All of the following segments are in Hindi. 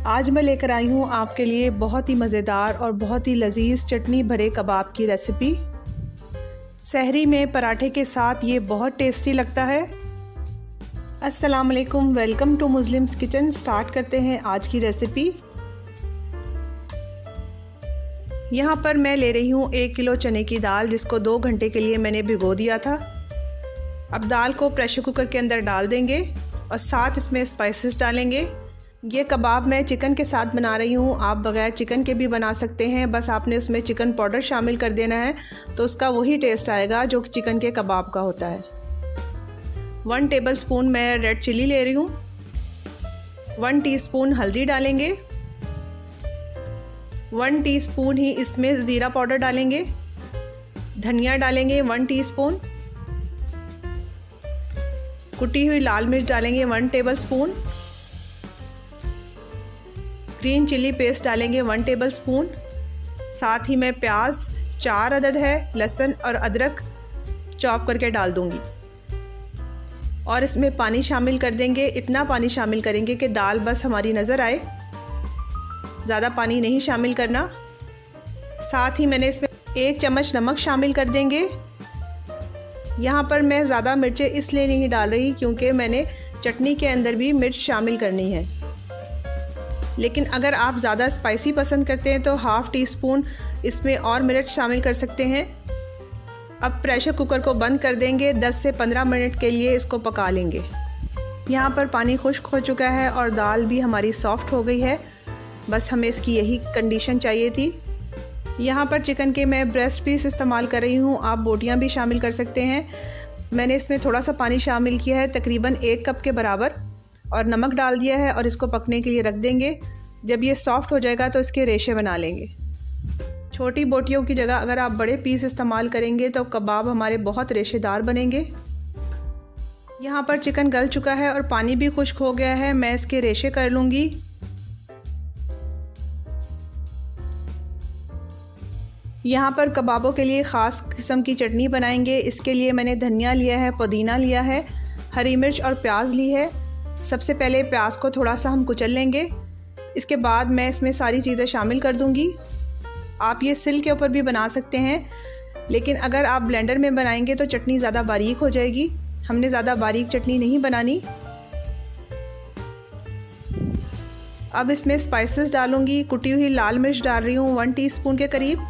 आज मैं लेकर आई हूँ आपके लिए बहुत ही मज़ेदार और बहुत ही लजीज चटनी भरे कबाब की रेसिपी। सहरी में पराठे के साथ ये बहुत टेस्टी लगता है। अस्सलाम वालेकुम, welcome to Muslims kitchen. Start करते हैं आज की रेसिपी। यहाँ पर मैं ले रही हूँ 1 किलो चने की दाल, जिसको 2 घंटे के लिए मैंने भिगो दिया था। अब दाल को प्रेशर कुकर के अंदर डाल देंगे और साथ इसमें स्पाइसेस डालेंगे। ये कबाब मैं चिकन के साथ बना रही हूँ, आप बग़ैर चिकन के भी बना सकते हैं। बस आपने उसमें चिकन पाउडर शामिल कर देना है तो उसका वही टेस्ट आएगा जो चिकन के कबाब का होता है। 1 टेबलस्पून मैं रेड चिली ले रही हूँ। 1 टीस्पून हल्दी डालेंगे। 1 टीस्पून ही इसमें ज़ीरा पाउडर डालेंगे। धनिया डालेंगे 1 टीस्पून। कुटी हुई लाल मिर्च डालेंगे 1 टेबलस्पून। ग्रीन चिली पेस्ट डालेंगे 1 टेबलस्पून। साथ ही मैं प्याज 4 अदद है, लहसुन और अदरक चॉप करके डाल दूंगी और इसमें पानी शामिल कर देंगे। इतना पानी शामिल करेंगे कि दाल बस हमारी नज़र आए, ज़्यादा पानी नहीं शामिल करना। साथ ही मैंने इसमें 1 चम्मच नमक शामिल कर देंगे। यहाँ पर मैं ज़्यादा मिर्चें इसलिए नहीं डाल रही क्योंकि मैंने चटनी के अंदर भी मिर्च शामिल करनी है, लेकिन अगर आप ज़्यादा स्पाइसी पसंद करते हैं तो ½ टीस्पून इसमें और मिर्च शामिल कर सकते हैं। अब प्रेशर कुकर को बंद कर देंगे। 10 से 15 मिनट के लिए इसको पका लेंगे। यहाँ पर पानी खुश्क हो चुका है और दाल भी हमारी सॉफ्ट हो गई है। बस हमें इसकी यही कंडीशन चाहिए थी। यहाँ पर चिकन के मैं ब्रेस्ट पीस इस्तेमाल कर रही हूँ, आप बोटियाँ भी शामिल कर सकते हैं। मैंने इसमें थोड़ा सा पानी शामिल किया है, तकरीबन 1 कप के बराबर, और नमक डाल दिया है और इसको पकने के लिए रख देंगे। जब ये सॉफ्ट हो जाएगा तो इसके रेशे बना लेंगे। छोटी बोटियों की जगह अगर आप बड़े पीस इस्तेमाल करेंगे तो कबाब हमारे बहुत रेशेदार बनेंगे। यहाँ पर चिकन गल चुका है और पानी भी खुश्क हो गया है। मैं इसके रेशे कर लूँगी। यहाँ पर कबाबों के लिए ख़ास किस्म की चटनी बनाएंगे। इसके लिए मैंने धनिया लिया है, पुदीना लिया है, हरी मिर्च और प्याज ली है। सबसे पहले प्याज को थोड़ा सा हम कुचल लेंगे। इसके बाद मैं इसमें सारी चीज़ें शामिल कर दूंगी। आप ये सिल के ऊपर भी बना सकते हैं, लेकिन अगर आप ब्लेंडर में बनाएंगे तो चटनी ज़्यादा बारीक हो जाएगी। हमने ज़्यादा बारीक चटनी नहीं बनानी। अब इसमें स्पाइसेस डालूंगी। कुटी हुई लाल मिर्च डाल रही हूँ 1 टीस्पून के करीब।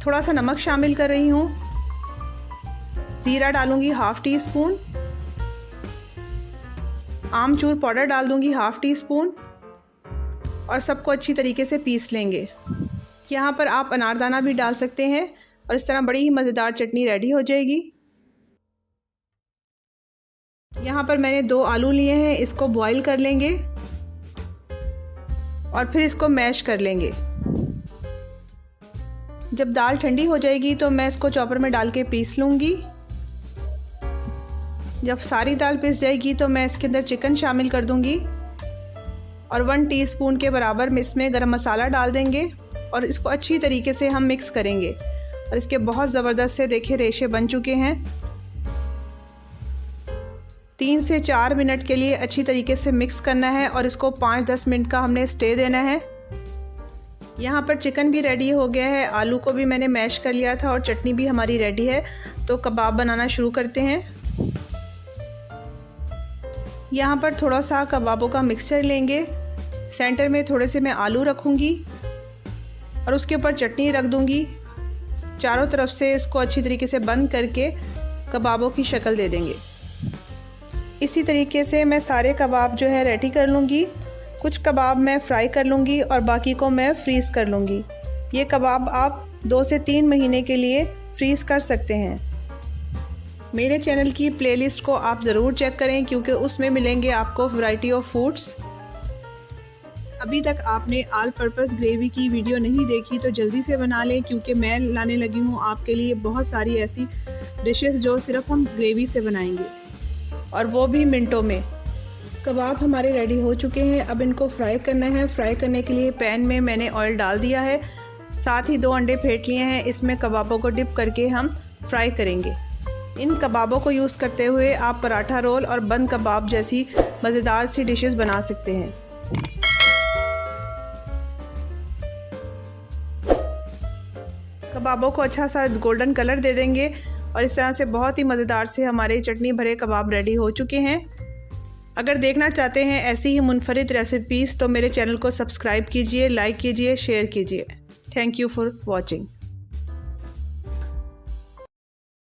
थोड़ा सा नमक शामिल कर रही हूँ। ज़ीरा डालूंगी ½ टीस्पून। आमचूर पाउडर डाल दूंगी ½ टीस्पून और सबको अच्छी तरीके से पीस लेंगे। यहाँ पर आप अनारदाना भी डाल सकते हैं और इस तरह बड़ी ही मज़ेदार चटनी रेडी हो जाएगी। यहाँ पर मैंने 2 आलू लिए हैं, इसको बॉईल कर लेंगे और फिर इसको मैश कर लेंगे। जब दाल ठंडी हो जाएगी तो मैं इसको चॉपर में डाल के पीस लूँगी। जब सारी दाल पिस जाएगी तो मैं इसके अंदर चिकन शामिल कर दूंगी और 1 टीस्पून के बराबर इसमें गरम मसाला डाल देंगे और इसको अच्छी तरीके से हम मिक्स करेंगे। और इसके बहुत ज़बरदस्त से देखिए रेशे बन चुके हैं। 3 से 4 मिनट के लिए अच्छी तरीके से मिक्स करना है और इसको 5-10 मिनट का हमने स्टे देना है। यहाँ पर चिकन भी रेडी हो गया है, आलू को भी मैंने मैश कर लिया था और चटनी भी हमारी रेडी है। तो कबाब बनाना शुरू करते हैं। यहाँ पर थोड़ा सा कबाबों का मिक्सचर लेंगे। सेंटर में थोड़े से मैं आलू रखूँगी और उसके ऊपर चटनी रख दूँगी। चारों तरफ से इसको अच्छी तरीके से बंद करके कबाबों की शक्ल दे देंगे। इसी तरीके से मैं सारे कबाब जो है रेडी कर लूँगी। कुछ कबाब मैं फ्राई कर लूँगी और बाकी को मैं फ्रीज़ कर लूँगी। ये कबाब आप 2 से 3 महीने के लिए फ्रीज़ कर सकते हैं। मेरे चैनल की प्लेलिस्ट को आप ज़रूर चेक करें क्योंकि उसमें मिलेंगे आपको वैरायटी ऑफ फूड्स। अभी तक आपने ऑल पर्पस ग्रेवी की वीडियो नहीं देखी तो जल्दी से बना लें, क्योंकि मैं लाने लगी हूँ आपके लिए बहुत सारी ऐसी डिशेस जो सिर्फ हम ग्रेवी से बनाएंगे और वो भी मिनटों में। कबाब हमारे रेडी हो चुके हैं। अब इनको फ्राई करना है। फ्राई करने के लिए पैन में मैंने ऑयल डाल दिया है। साथ ही 2 अंडे फेंट लिए हैं। इसमें कबाबों को डिप करके हम फ्राई करेंगे। इन कबाबों को यूज़ करते हुए आप पराठा रोल और बंद कबाब जैसी मज़ेदार सी डिशेस बना सकते हैं। कबाबों को अच्छा सा गोल्डन कलर दे देंगे और इस तरह से बहुत ही मज़ेदार से हमारे चटनी भरे कबाब रेडी हो चुके हैं। अगर देखना चाहते हैं ऐसी ही मुनफरिद रेसिपीज़ तो मेरे चैनल को सब्सक्राइब कीजिए, लाइक कीजिए, शेयर कीजिए। Thank you for watching.